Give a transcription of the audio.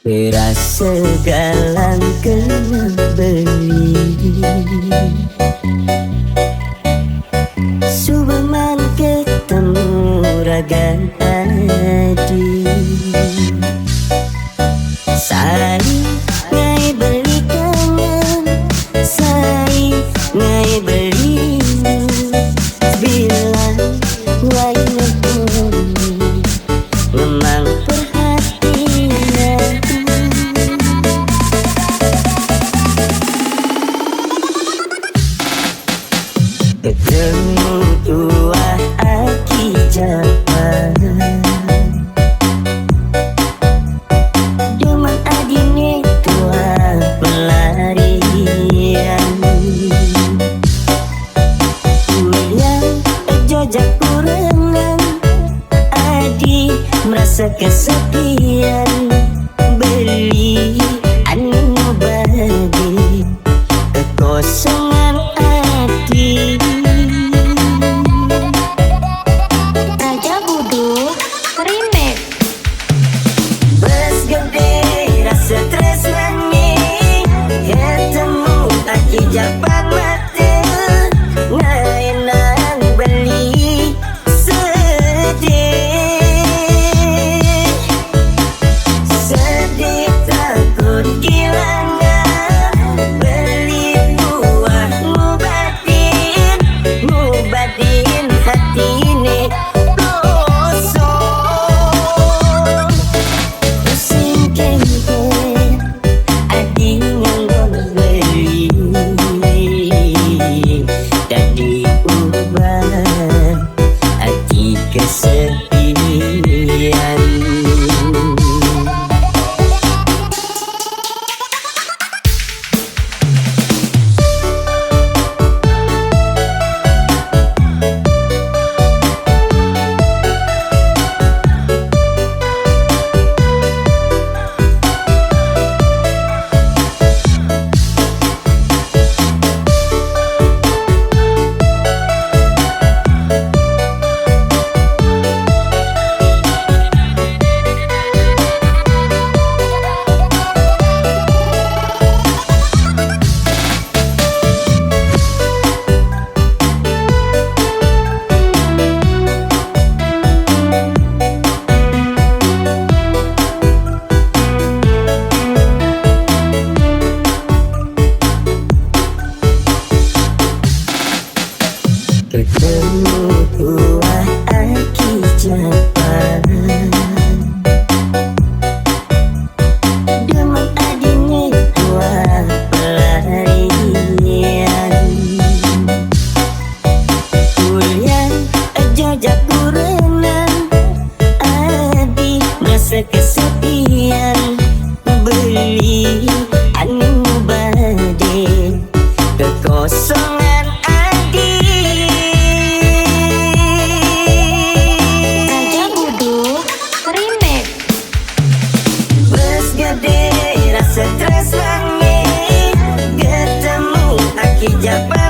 beras segalang kena beli. Subaman ketemu ragan adi, saling ngai beli kangen, saling ngai beli bilang wai ngepuni memang perhatian. Ketemu tua aki Japan, Demak adine tua pelarian. Kuliah jojak kurangan, adi merasa kesepian. Beli anu bagi kekosongan hati. Aja buduk remake. Bes gede rasa tresnani, ketemu aki Japan mata ngainan beli sedih. Sedih takut kehilangan, beli buah ngubatin hati ini kosong. Pusing kengke adi nganggon beli, dan diubah hati kesepian. Ketemu tua aki Japan, Demak adine tua pelarian. Kuliah jojak kurangan, adi merasa kesepian. Beli anu bade kekosongan adi. Aja buduk remake. Bes gede rasa tresnani, ketemu aki Japan